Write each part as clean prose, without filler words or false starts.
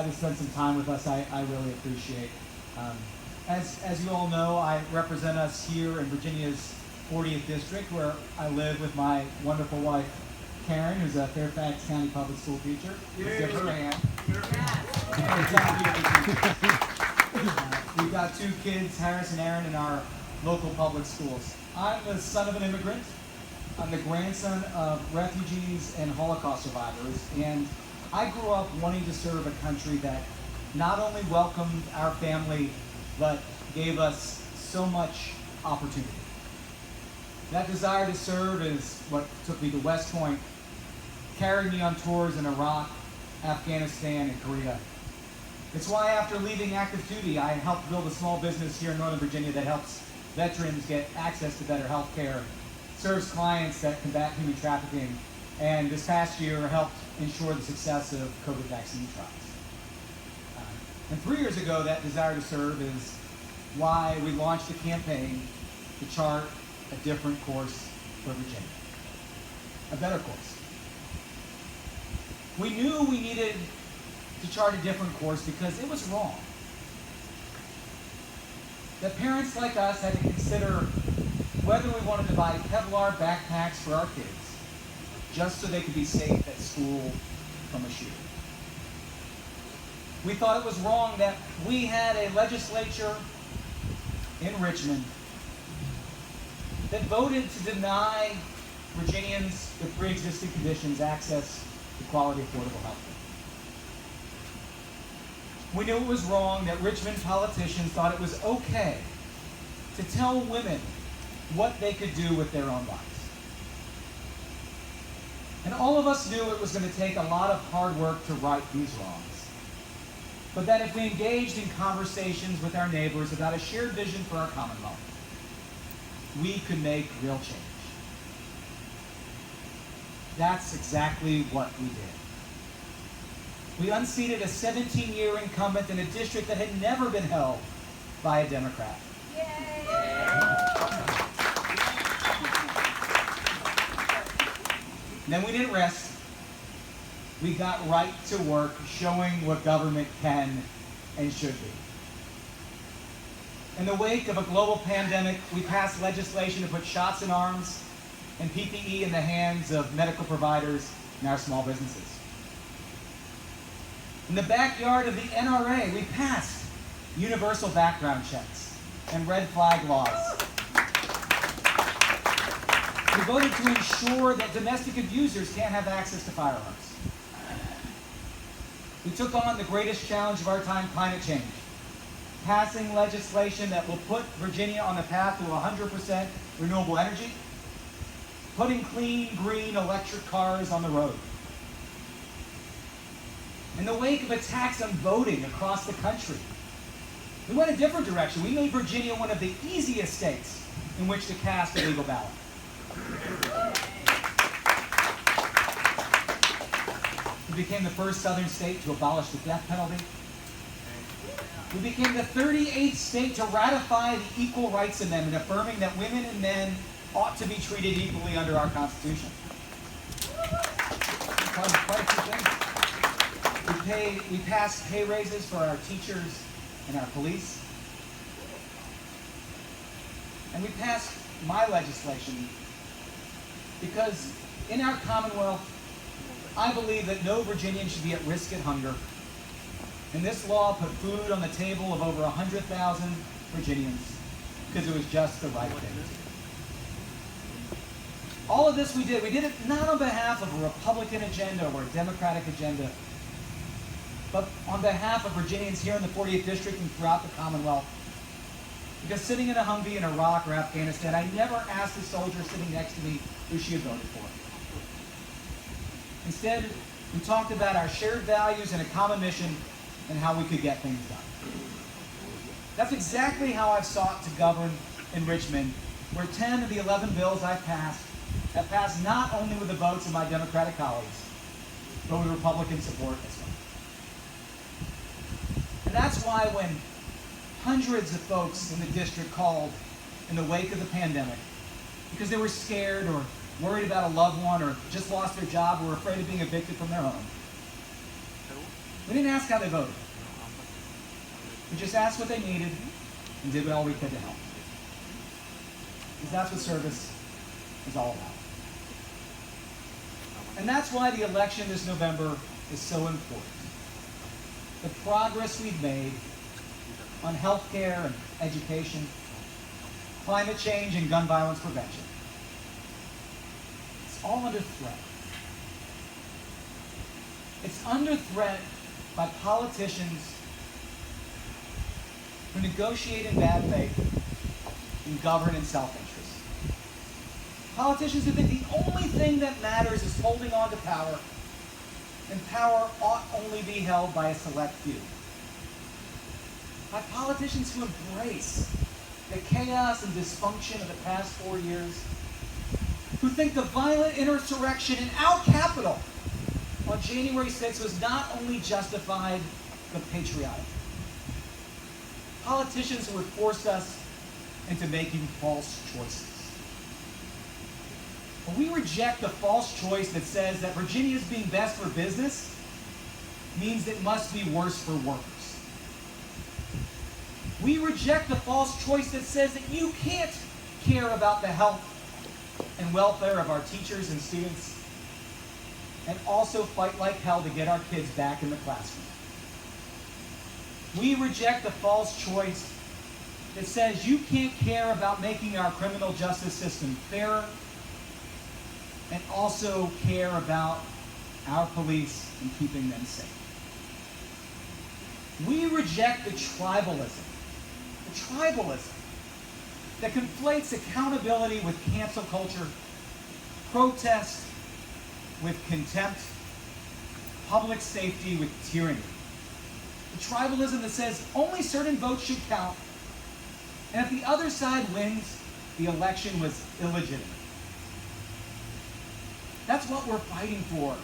decided to spend some time with us, I really appreciate. As you all know, I represent us here in Virginia's 40th District, where I live with my wonderful wife, Karen, who's a Fairfax County public school teacher. Let's give her a hand. We've got two kids, Harris and Aaron, in our local public schools. I'm the son of an immigrant. I'm the grandson of refugees and Holocaust survivors, and I grew up wanting to serve a country that not only welcomed our family, but gave us so much opportunity. That desire to serve is what took me to West Point, carried me on tours in Iraq, Afghanistan, and Korea. It's why after leaving active duty, I helped build a small business here in Northern Virginia that helps veterans get access to better health care, serves clients that combat human trafficking, and this past year helped ensure the success of COVID vaccine trials. And 3 years ago, that desire to serve is why we launched a campaign to chart a different course for Virginia, a better course. We knew we needed to chart a different course because it was wrong that parents like us had to consider whether we wanted to buy Kevlar backpacks for our kids just so they could be safe at school from a shooter. We thought it was wrong that we had a legislature in Richmond that voted to deny Virginians with pre-existing conditions access to quality, affordable health care. We knew it was wrong that Richmond politicians thought it was okay to tell women what they could do with their own lives. And all of us knew it was going to take a lot of hard work to right these wrongs. But that if we engaged in conversations with our neighbors about a shared vision for our Commonwealth, we could make real change. That's exactly what we did. We unseated a 17-year incumbent in a district that had never been held by a Democrat. Yay! Then we didn't rest. We got right to work showing what government can and should be. In the wake of a global pandemic, we passed legislation to put shots in arms and PPE in the hands of medical providers and our small businesses. In the backyard of the NRA, we passed universal background checks and red flag laws. We voted to ensure that domestic abusers can't have access to firearms. We took on the greatest challenge of our time, climate change, passing legislation that will put Virginia on the path to 100% renewable energy, putting clean, green electric cars on the road. In the wake of attacks on voting across the country, we went a different direction. We made Virginia one of the easiest states in which to cast a legal ballot. We became the first southern state to abolish the death penalty. We became the 38th state to ratify the Equal Rights Amendment, affirming that women and men ought to be treated equally under our Constitution. Quite a few things. We passed pay raises for our teachers and our police. And we passed my legislation because in our Commonwealth, I believe that no Virginian should be at risk at hunger. And this law put food on the table of over 100,000 Virginians because it was just the right thing to do. All of this we did it not on behalf of a Republican agenda or a Democratic agenda, but on behalf of Virginians here in the 40th District and throughout the Commonwealth. Because sitting in a Humvee in Iraq or Afghanistan, I never asked the soldier sitting next to me who she had voted for. Instead, we talked about our shared values and a common mission and how we could get things done. That's exactly how I've sought to govern in Richmond, where 10 of the 11 bills I've passed have passed not only with the votes of my Democratic colleagues, but with Republican support as well. And that's why when hundreds of folks in the district called in the wake of the pandemic because they were scared or worried about a loved one or just lost their job or were afraid of being evicted from their home, We didn't ask how they voted. We just asked what they needed and did all we could to help. Because that's what service is all about. And that's why the election this November is so important. The progress we've made on health care and education, climate change and gun violence prevention, it's all under threat. It's under threat by politicians who negotiate in bad faith and govern in self-interest. Politicians who think the only thing that matters is holding on to power, and power ought only be held by a select few. By politicians who embrace the chaos and dysfunction of the past 4 years, who think the violent insurrection in our capital on January 6th was not only justified, but patriotic. Politicians who would force us into making false choices. But we reject the false choice that says that Virginia's being best for business means it must be worse for workers. We reject the false choice that says that you can't care about the health and welfare of our teachers and students and also fight like hell to get our kids back in the classroom. We reject the false choice that says you can't care about making our criminal justice system fairer and also care about our police and keeping them safe. We reject the tribalism that conflates accountability with cancel culture, protest with contempt, public safety with tyranny. The tribalism that says only certain votes should count, and if the other side wins, the election was illegitimate. That's what we're fighting for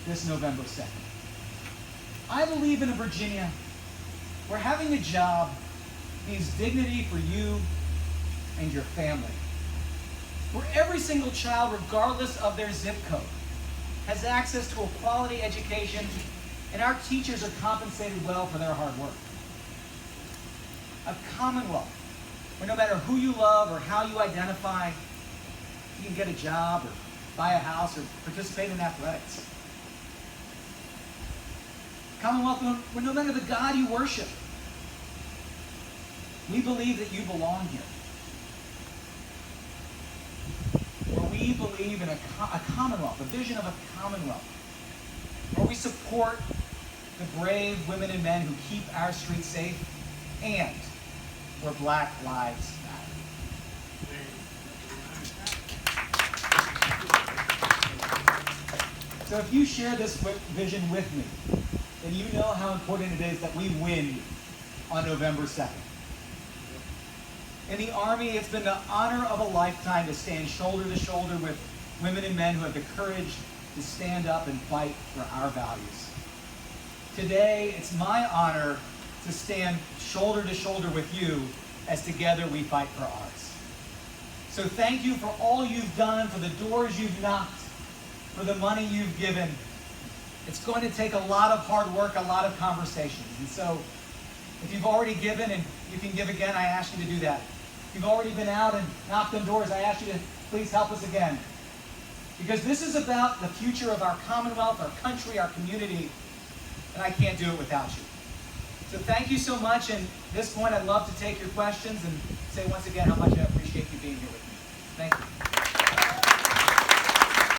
this November 2nd. I believe in a Virginia where having a job means dignity for you and your family. Where every single child, regardless of their zip code, has access to a quality education and our teachers are compensated well for their hard work. A commonwealth where no matter who you love or how you identify, you can get a job or buy a house or participate in athletics. Commonwealth where no matter the God you worship, we believe that you belong here. Where we believe in a commonwealth, a vision of a commonwealth, where we support the brave women and men who keep our streets safe, and where Black lives matter. So if you share this vision with me, then you know how important it is that we win on November 2nd. In the Army, it's been the honor of a lifetime to stand shoulder to shoulder with women and men who have the courage to stand up and fight for our values. Today, it's my honor to stand shoulder to shoulder with you as together we fight for ours. So thank you for all you've done, for the doors you've knocked, for the money you've given. It's going to take a lot of hard work, a lot of conversations. And so if you've already given and you can give again, I ask you to do that. If you've already been out and knocked on doors, I ask you to please help us again. Because this is about the future of our Commonwealth, our country, our community, and I can't do it without you. So thank you so much, and at this point I'd love to take your questions and say once again how much I appreciate you being here with me.